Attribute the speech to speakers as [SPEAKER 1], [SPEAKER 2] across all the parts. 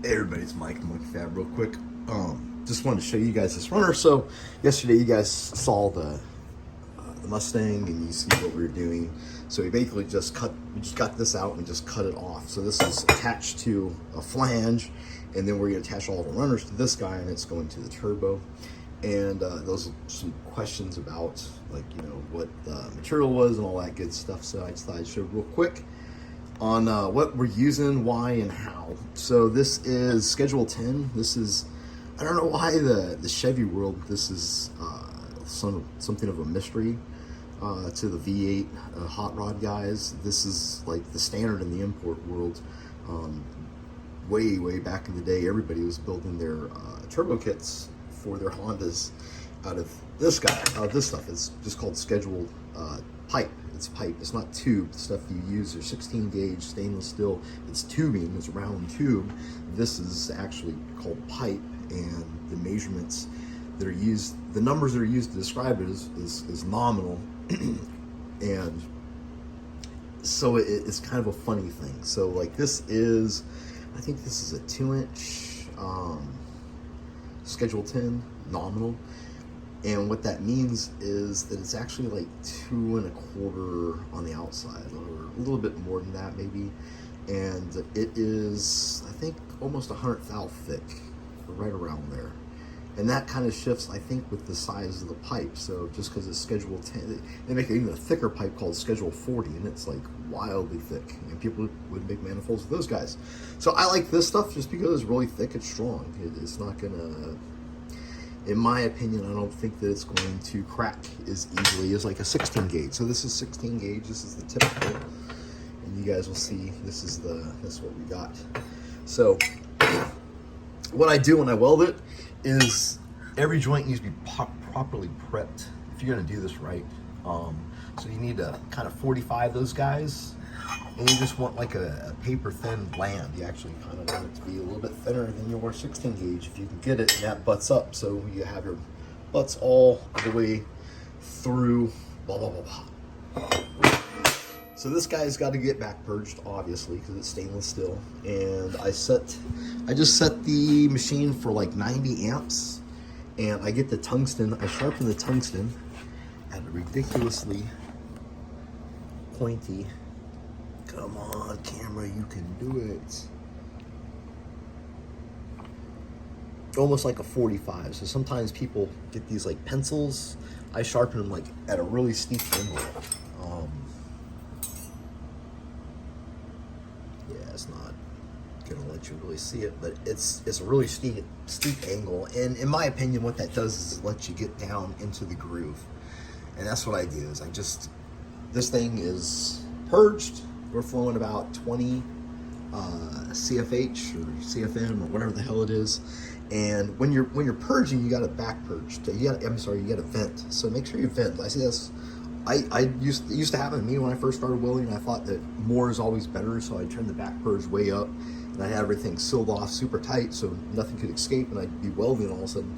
[SPEAKER 1] Hey everybody, it's Mike from Monkey Fab. Real quick, just wanted to show you guys this runner. So yesterday you guys saw the Mustang and you see what we were doing. So we basically we just got this out and just cut it off. So this is attached to a flange, and then we're gonna attach all the runners to this guy, and it's going to the turbo. And those are some questions about, like, you know, what the material was and all that good stuff. So I just thought I'd show real quick on what we're using, why, and how. So this is Schedule 10. This is, I don't know why the Chevy world, this is something of a mystery to the V8 hot rod guys. This is like the standard in the import world. Way back in the day, everybody was building their turbo kits for their Hondas out of this guy, this stuff. It's just called scheduled pipe. It's pipe. It's not tube. The stuff you use are 16 gauge stainless steel. It's tubing. It's round tube. This is actually called pipe, and the measurements that are used, the numbers that are used to describe it is nominal, and so it's kind of a funny thing. So like this is, I think this is a 2-inch Schedule 10 nominal. And what that means is that it's actually like 2 1/4 on the outside, or a little bit more than that maybe. And it is, I think, almost 100th thou thick, right around there. And that kind of shifts, I think, with the size of the pipe. So just because it's Schedule 10, they make even a thicker pipe called Schedule 40, and it's like wildly thick. And people would make manifolds with those guys. So I like this stuff just because it's really thick, it's strong. It's not gonna, in my opinion, I don't think that it's going to crack as easily as like a 16 gauge. So this is 16 gauge. This is the typical, and you guys will see this is what we got. So what I do when I weld it is every joint needs to be properly prepped if you're going to do this right. So you need to kind of 45 those guys, and you just want like a paper thin bland. You actually kind of want it to be a little bit thinner than your 16 gauge if you can get it, and that butts up, so you have your butts all the way through, blah blah blah blah. So this guy's got to get back purged, obviously, because it's stainless steel. And I just set the machine for like 90 amps, and I get the tungsten. I sharpen the tungsten at a ridiculously pointy. Come on, camera, you can do it. Almost like a 45. So sometimes people get these like pencils. I sharpen them like at a really steep angle. Yeah, it's not gonna let you really see it, but it's a really steep angle. And in my opinion, what that does is let you get down into the groove. And that's what I do. Is this thing is purged. We're flowing about 20 CFH or CFM or whatever the hell it is. And when you're purging, you got to back purge. You got to vent. So make sure you vent. I see this. It used to happen to me when I first started welding. I thought that more is always better, so I turned the back purge way up, and I had everything sealed off super tight so nothing could escape. And I'd be welding, and all of a sudden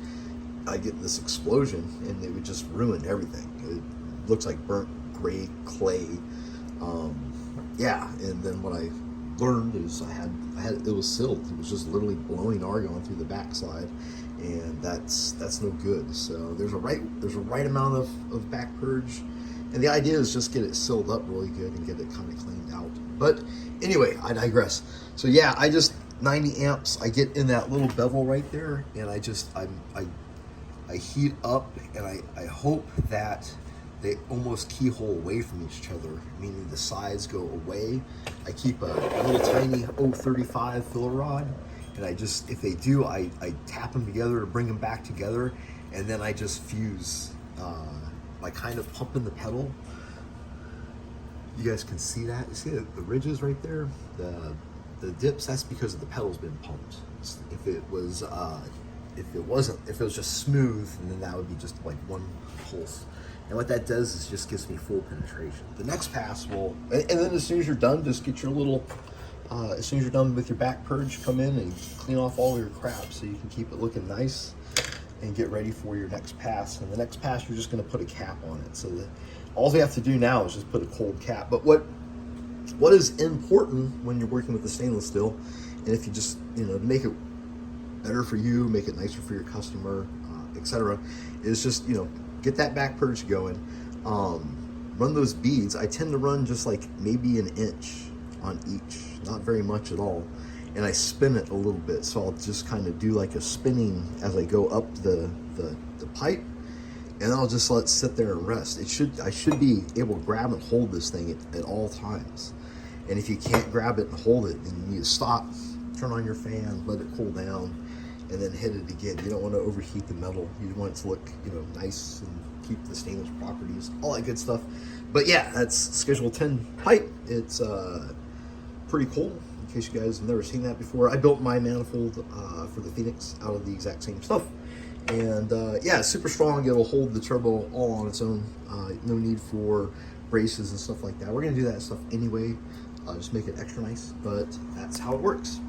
[SPEAKER 1] I get this explosion, and it would just ruin everything. It looks like burnt gray clay. Yeah, and then what I learned is it was sealed. It was just literally blowing argon through the backside, and that's no good. So there's a right amount of back purge, and the idea is just get it sealed up really good and get it kind of cleaned out. But anyway, I digress. So yeah, I just 90 amps. I get in that little bevel right there, and I heat up, and I hope that they almost keyhole away from each other, meaning the sides go away. I keep a little tiny 035 filler rod, and if they do, I tap them together to bring them back together, and then I just fuse, by kind of pumping the pedal. You guys can see that. You see the ridges right there? The dips, that's because the pedal's been pumped. If it was just smooth, and then that would be just like one pulse. And what that does is just gives me full penetration. The next pass will, and then as soon as you're done, just get your little, as soon as you're done with your back purge, come in and clean off all your crap so you can keep it looking nice and get ready for your next pass. And the next pass, you're just gonna put a cap on it. So that all we have to do now is just put a cold cap. But what is important when you're working with the stainless steel And if you just, you know, to make it better for you, make it nicer for your customer, etc., is just, you know, get that back purge going. Run those beads. I tend to run just like maybe an inch on each, not very much at all. And I spin it a little bit, so I'll just kind of do like a spinning as I go up the pipe, and then I'll just let it sit there and rest. I should be able to grab and hold this thing at all times. And if you can't grab it and hold it, then you need to stop, turn on your fan, let it cool down, and then hit it again. You don't want to overheat the metal. You want it to look, you know, nice and keep the stainless properties, all that good stuff. But yeah, that's Schedule 10 pipe. It's pretty cool, in case you guys have never seen that before. I built my manifold for the Phoenix out of the exact same stuff. And yeah, it's super strong. It'll hold the turbo all on its own. No need for braces and stuff like that. We're going to do that stuff anyway. Just make it extra nice, but that's how it works.